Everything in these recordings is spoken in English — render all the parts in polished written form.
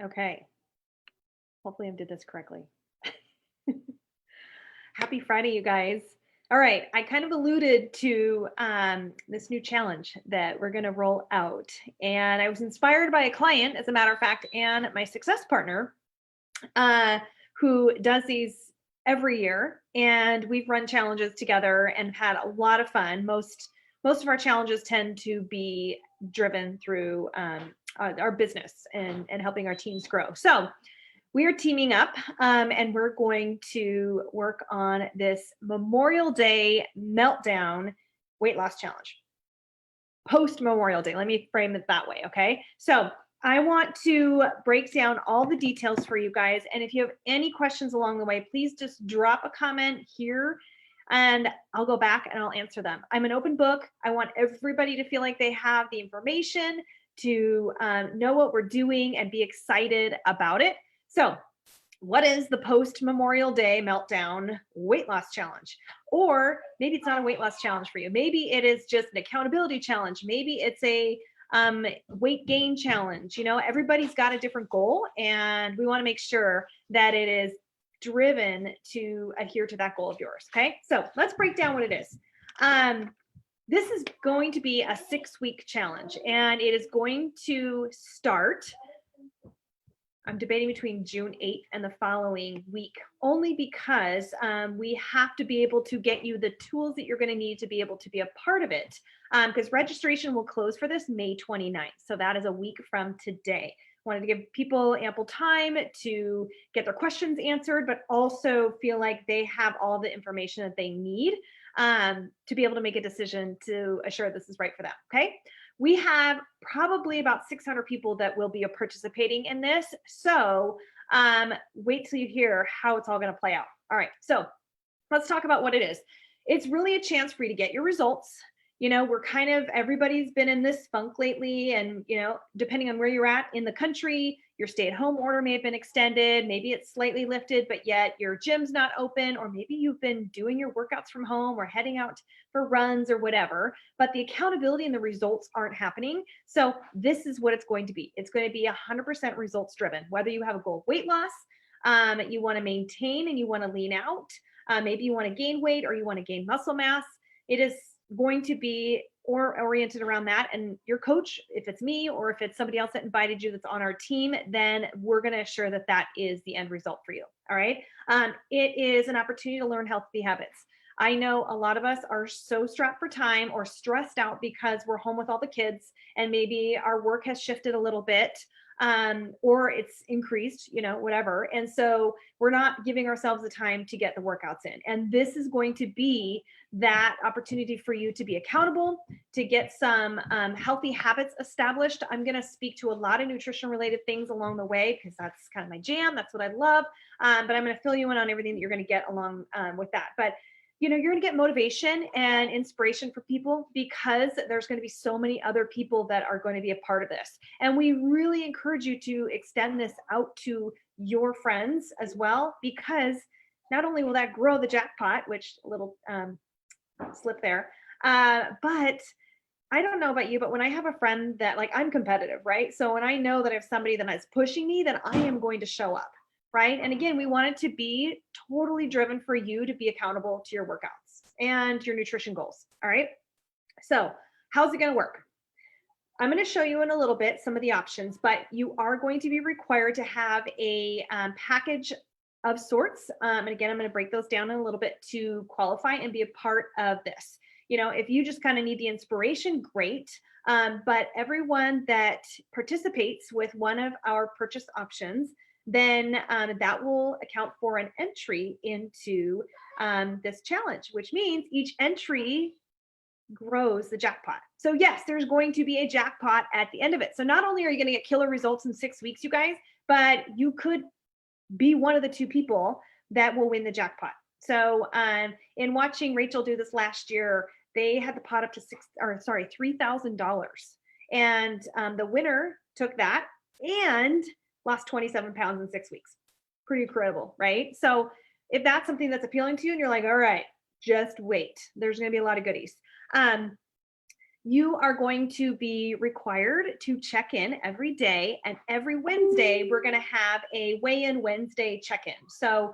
Okay. Hopefully I did this correctly. Happy Friday, you guys. All right. I kind of alluded to this new challenge that we're going to roll out. And I was inspired by a client, as a matter of fact, and my success partner, uh, who does these every year. And we've run challenges together and had a lot of fun. Most of our challenges tend to be driven through our business and helping our teams grow. So we are teaming up and we're going to work on this Memorial Day meltdown weight loss challenge. Post Memorial Day. Let me frame it that way. Okay. So I want to break down all the details for you guys. And if you have any questions along the way, please just drop a comment here and I'll go back and I'll answer them. I'm an open book. I want everybody to feel like they have the information to know what we're doing and be excited about it. So what is the post Memorial Day meltdown weight loss challenge? Or maybe it's not a weight loss challenge for you. Maybe it is just an accountability challenge. Maybe it's a weight gain challenge. You know, everybody's got a different goal, and we want to make sure that it is driven to adhere to that goal of yours. Okay, so let's break down what it is. This is going to be a 6-week challenge, and it is going to start. I'm debating between June 8th and the following week, only because we have to be able to get you the tools that you're going to need to be able to be a part of it. Because registration will close for this May 29th. So that is a week from today. Wanted to give people ample time to get their questions answered, but also feel like they have all the information that they need to be able to make a decision to assure this is right for them. Okay. We have probably about 600 people that will be participating in this. So wait till you hear how it's all going to play out. All right. So let's talk about what it is. It's really a chance for you to get your results. You know, we're kind of, everybody's been in this funk lately. And, you know, depending on where you're at in the country, your stay at home order may have been extended. Maybe it's slightly lifted, but yet your gym's not open. Or maybe you've been doing your workouts from home or heading out for runs or whatever, but the accountability and the results aren't happening. So this is what it's going to be. It's going to be 100% results driven, whether you have a goal of weight loss, you want to maintain and you want to lean out. Maybe you want to gain weight or you want to gain muscle mass. It is going to be oriented around that. And your coach, if it's me or if it's somebody else that invited you that's on our team, then we're going to assure that that is the end result for you. All right. It is an opportunity to learn healthy habits. I know a lot of us are so strapped for time or stressed out because we're home with all the kids and maybe our work has shifted a little bit or it's increased, you know, whatever. And so we're not giving ourselves the time to get the workouts in. And this is going to be that opportunity for you to be accountable, to get some healthy habits established. I'm going to speak to a lot of nutrition related things along the way because that's kind of my jam. That's what I love. But I'm going to fill you in on everything that you're going to get along with that. But you know, you're going to get motivation and inspiration for people because there's going to be so many other people that are going to be a part of this. And we really encourage you to extend this out to your friends as well, because not only will that grow the jackpot, which a little slip there, but I don't know about you, but when I have a friend that like I'm competitive, right? So when I know that I have somebody that is pushing me, then I am going to show up. Right. And again, we want it to be totally driven for you to be accountable to your workouts and your nutrition goals. All right. So, how's it going to work? I'm going to show you in a little bit some of the options, but you are going to be required to have a package of sorts. And again, I'm going to break those down in a little bit to qualify and be a part of this. You know, if you just kind of need the inspiration, great. But everyone that participates with one of our purchase options, then that will account for an entry into this challenge, which means each entry grows the jackpot. So yes, there's going to be a jackpot at the end of it. So not only are you going to get killer results in 6 weeks, you guys, but you could be one of the 2 people that will win the jackpot. So in watching Rachel do this last year, they had the pot up to $3,000. And the winner took that and lost 27 pounds in 6 weeks. Pretty incredible, right? So if that's something that's appealing to you and you're like, all right, just wait, there's going to be a lot of goodies. you are going to be required to check in every day, and every Wednesday we're going to have a weigh-in Wednesday check-in. So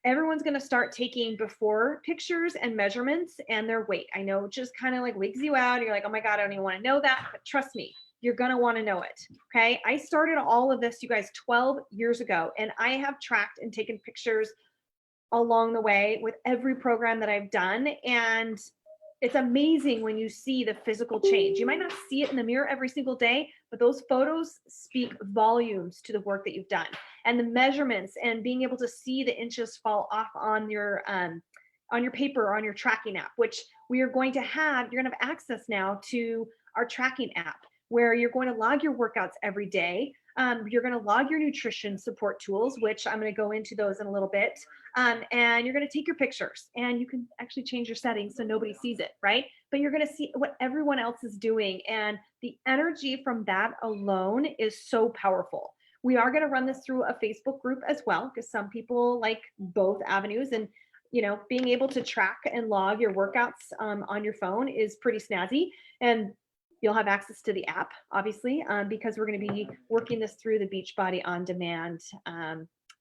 everyone's going to start taking before pictures and measurements and their weight. I know it just kind of like wigs you out. You're like, oh my God, I don't even want to know that. But trust me, you're going to want to know it. Okay. I started all of this, you guys, 12 years ago, and I have tracked and taken pictures along the way with every program that I've done. And it's amazing when you see the physical change. You might not see it in the mirror every single day, but those photos speak volumes to the work that you've done, and the measurements, and being able to see the inches fall off on your paper or on your tracking app, which we are going to have. You're going to have access now to our tracking app, where you're going to log your workouts every day. You're going to log your nutrition support tools, which I'm going to go into those in a little bit. And you're going to take your pictures, and you can actually change your settings so nobody sees it, right? But you're going to see what everyone else is doing. And the energy from that alone is so powerful. We are going to run this through a Facebook group as well, because some people like both avenues. And being able to track and log your workouts on your phone is pretty snazzy. And you'll have access to the app, obviously, because we're going to be working this through the Beachbody On Demand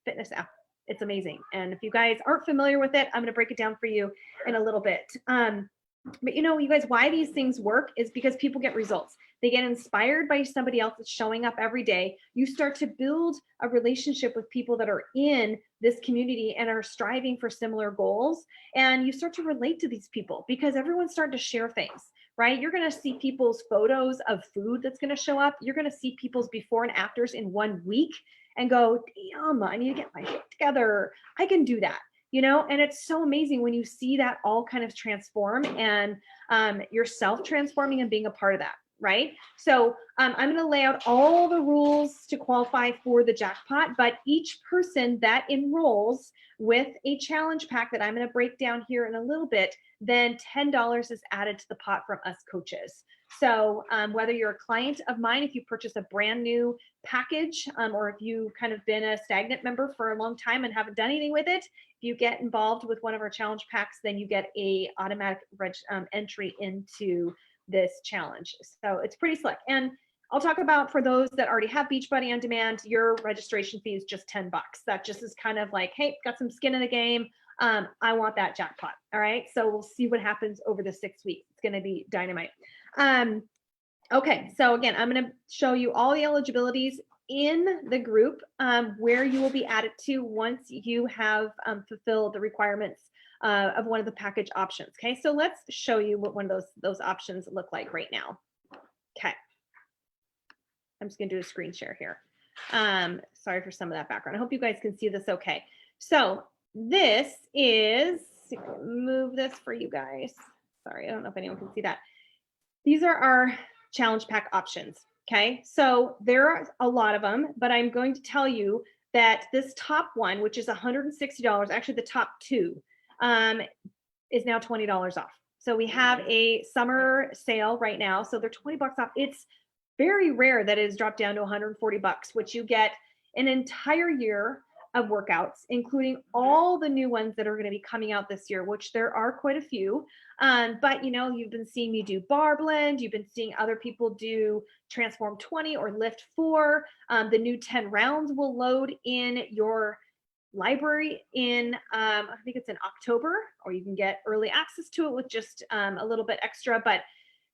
fitness app. It's amazing. And if you guys aren't familiar with it, I'm going to break it down for you in a little bit. But you guys, why these things work is because people get results. They get inspired by somebody else that's showing up every day. You start to build a relationship with people that are in this community and are striving for similar goals. And you start to relate to these people because everyone's starting to share things, right? You're going to see people's photos of food that's going to show up. You're going to see people's before and afters in 1 week and go, damn, I need to get my shit together. I can do that. And it's so amazing when you see that all kind of transform, and yourself transforming and being a part of that, right? So I'm going to lay out all the rules to qualify for the jackpot, but each person that enrolls with a challenge pack that I'm going to break down here in a little bit, then $10 is added to the pot from us coaches. So whether you're a client of mine, if you purchase a brand new package, or if you've kind of been a stagnant member for a long time and haven't done anything with it, if you get involved with one of our challenge packs, then you get a automatic entry into this challenge. So it's pretty slick. And I'll talk about, for those that already have Beachbody On Demand, your registration fee is just $10. That just is kind of like, hey, got some skin in the game. I want that jackpot. All right. So we'll see what happens over the 6 weeks. It's going to be dynamite. Okay. So again, I'm going to show you all the eligibilities in the group, where you will be added to once you have fulfilled the requirements of one of the package options. Okay. So let's show you what one of those options look like right now. Okay. I'm just going to do a screen share here. Sorry for some of that background. I hope you guys can see this okay. So this is, move this for you guys. Sorry, I don't know if anyone can see that. These are our challenge pack options. Okay, so there are a lot of them, but I'm going to tell you that this top one, which is $160, actually the top two, is now $20 off. So we have a summer sale right now. So they're $20 off. It's very rare that it is dropped down to $140, which you get an entire year of workouts, including all the new ones that are going to be coming out this year, which there are quite a few. But you've been seeing me do bar blend. You've been seeing other people do Transform 20 or Lift 4. The new 10 rounds will load in your library in, I think it's in October, or you can get early access to it with just a little bit extra. But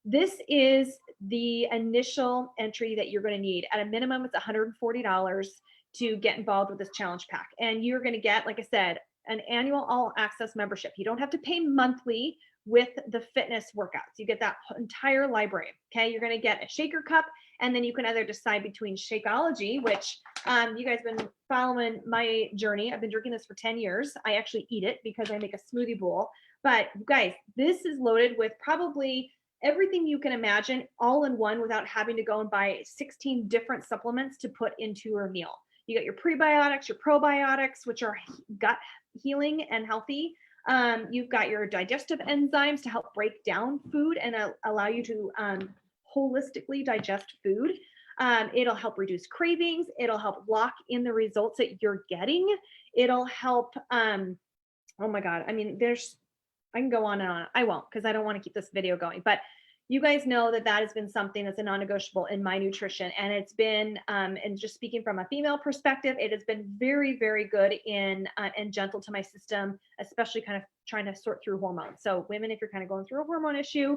this is the initial entry that you're going to need. At a minimum, it's $140 to get involved with this challenge pack. And you're going to get, like I said, an annual all access membership. You don't have to pay monthly with the fitness workouts. You get that entire library. Okay. You're going to get a shaker cup, and then you can either decide between Shakeology, which you guys have been following my journey. I've been drinking this for 10 years. I actually eat it because I make a smoothie bowl. But guys, this is loaded with probably everything you can imagine all in one without having to go and buy 16 different supplements to put into your meal. You got your prebiotics, your probiotics, which are gut healing and healthy. You've got your digestive enzymes to help break down food and allow you to holistically digest food. It'll help reduce cravings. It'll help lock in the results that you're getting. It'll help, oh my God. I mean, I can go on and on. I won't, because I don't want to keep this video going, but you guys know that that has been something that's a non-negotiable in my nutrition. And it's been, and just speaking from a female perspective, it has been very, very good in and gentle to my system, especially kind of trying to sort through hormones. So women, if you're kind of going through a hormone issue,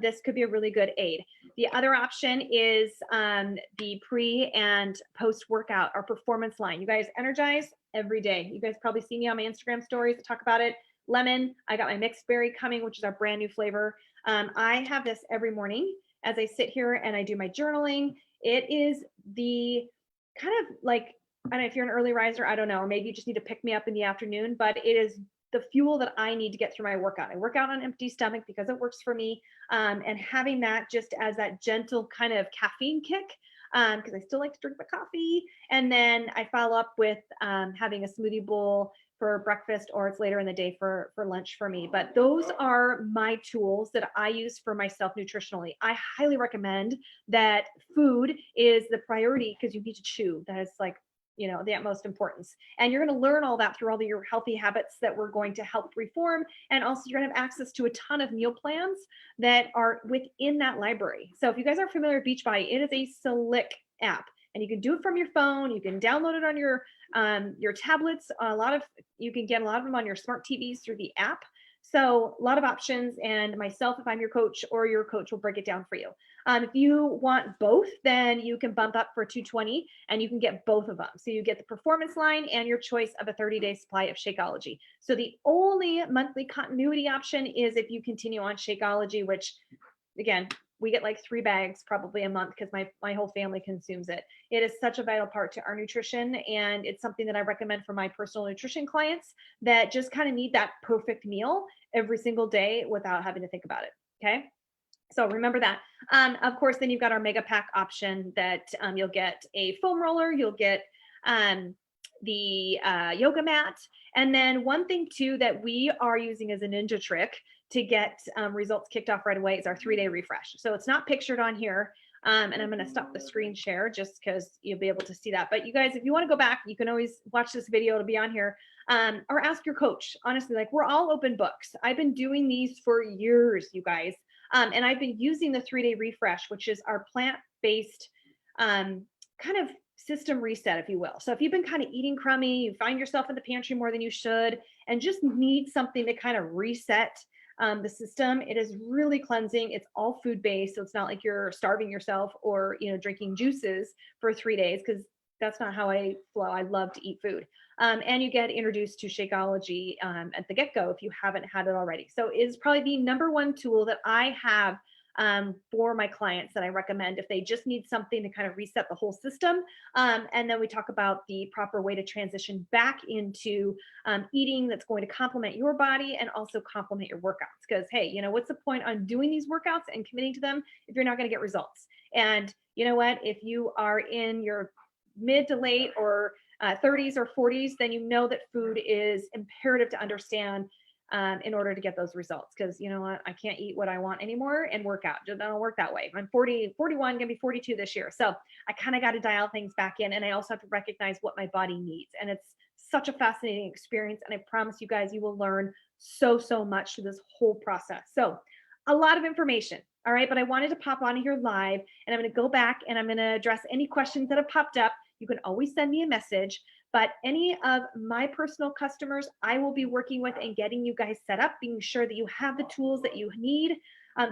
this could be a really good aid. The other option is the pre and post workout or performance line. You guys energize every day. You guys probably see me on my Instagram stories that talk about it. Lemon, I got my mixed berry coming, which is our brand new flavor. I have this every morning as I sit here and I do my journaling. It is the kind of like, I don't know if you're an early riser, I don't know, or maybe you just need to pick me up in the afternoon, but it is the fuel that I need to get through my workout. I work out on an empty stomach because it works for me. And having that just as that gentle kind of caffeine kick, because I still like to drink my coffee. And then I follow up with having a smoothie bowl for breakfast, or it's later in the day for lunch for me. But those are my tools that I use for myself nutritionally. I highly recommend that food is the priority because you need to chew. That is like, you know, the utmost importance. And you're going to learn all that through all of your healthy habits that we're going to help reform. And also you're going to have access to a ton of meal plans that are within that library. So if you guys are familiar with Beachbody, it is a slick app. And you can do it from your phone. You can download it on your tablets. You can get a lot of them on your smart TVs through the app. So a lot of options. And myself, if I'm your coach or your coach, will break it down for you. If you want both, then you can bump up for $220 and you can get both of them. So you get the performance line and your choice of a 30-day supply of Shakeology. So the only monthly continuity option is if you continue on Shakeology, which again, we get like 3 bags probably a month because my whole family consumes it. It is such a vital part to our nutrition. And it's something that I recommend for my personal nutrition clients that just kind of need that perfect meal every single day without having to think about it. Okay. So remember that. Of course, then you've got our mega pack option that you'll get a foam roller, you'll get the yoga mat. And then one thing too that we are using as a ninja trick to get results kicked off right away is our 3-day refresh. So it's not pictured on here. And I'm going to stop the screen share just because you'll be able to see that. But you guys, if you want to go back, you can always watch this video. It'll be on here. Or ask your coach. Honestly, like we're all open books. I've been doing these for years, you guys. And I've been using the 3-day refresh, which is our plant-based kind of system reset, if you will. So if you've been kind of eating crummy, you find yourself in the pantry more than you should, and just need something to kind of reset the system, it is really cleansing. It's all food-based. So it's not like you're starving yourself or, you know, drinking juices for 3 days, because that's not how I flow. I love to eat food. And you get introduced to Shakeology at the get-go if you haven't had it already. So it is probably the number one tool that I have for my clients that I recommend if they just need something to kind of reset the whole system. And then we talk about the proper way to transition back into eating that's going to complement your body and also complement your workouts. Because, hey, you know, what's the point on doing these workouts and committing to them if you're not going to get results? And you know what? If you are in your mid to late or 30s or 40s, then you know that food is imperative to understand in order to get those results. Because you know what, I can't eat what I want anymore and work out. It don't work that way. I'm 41, gonna be 42 this year. So I kind of got to dial things back in. And I also have to recognize what my body needs. And it's such a fascinating experience. And I promise you guys, you will learn so much through this whole process. So a lot of information. All right. But I wanted to pop on here live, and I'm going to go back and I'm going to address any questions that have popped up. You can always send me a message, but any of my personal customers, I will be working with and getting you guys set up, being sure that you have the tools that you need.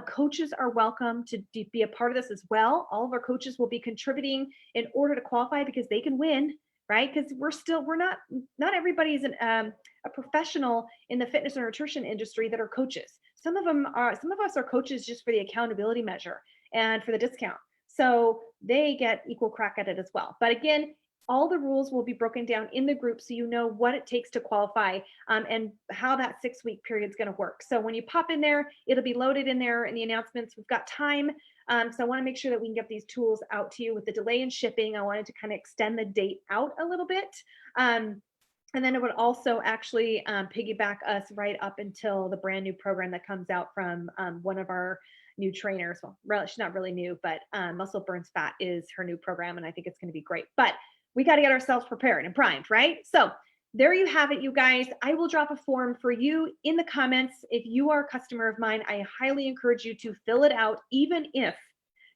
Coaches are welcome to be a part of this as well. All of our coaches will be contributing in order to qualify because they can win, right? Because we're not everybody's a professional in the fitness and nutrition industry that are coaches. Some of us are coaches just for the accountability measure and for the discount. So they get equal crack at it as well. But again, all the rules will be broken down in the group so you know what it takes to qualify and how that 6-week period is going to work. So when you pop in there, it'll be loaded in there in the announcements. We've got time. So I want to make sure that we can get these tools out to you. With the delay in shipping, I wanted to kind of extend the date out a little bit. And then it would also actually piggyback us right up until the brand new program that comes out from one of our new trainers. Well, she's not really new, but Muscle Burns Fat is her new program, and I think it's going to be great. But we got to get ourselves prepared and primed, right? So there you have it, you guys. I will drop a form for you in the comments. If you are a customer of mine, I highly encourage you to fill it out, even if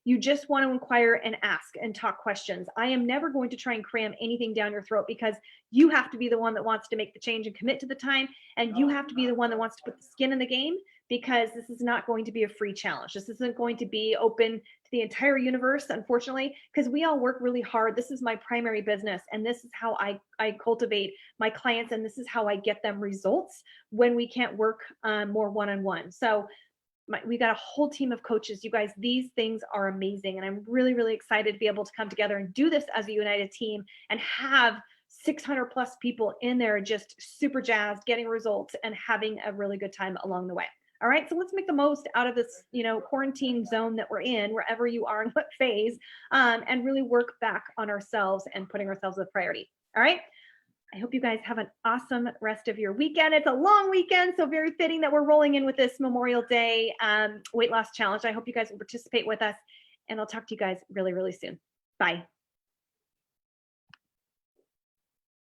you just want to inquire and ask and talk questions. I am never going to try and cram anything down your throat, because you have to be the one that wants to make the change and commit to the time. And you have to be the one that wants to put the skin in the game, because this is not going to be a free challenge. This isn't going to be open to the entire universe, unfortunately, because we all work really hard. This is my primary business, and this is how I cultivate my clients, and this is how I get them results when we can't work more one-on-one. So we got a whole team of coaches. You guys, these things are amazing. And I'm really, really excited to be able to come together and do this as a united team and have 600 plus people in there just super jazzed, getting results and having a really good time along the way. All right, so let's make the most out of this, quarantine zone that we're in, wherever you are in what phase, and really work back on ourselves and putting ourselves as a priority. All right. I hope you guys have an awesome rest of your weekend. It's a long weekend, so very fitting that we're rolling in with this Memorial Day weight loss challenge. I hope you guys will participate with us, and I'll talk to you guys really, really soon. Bye.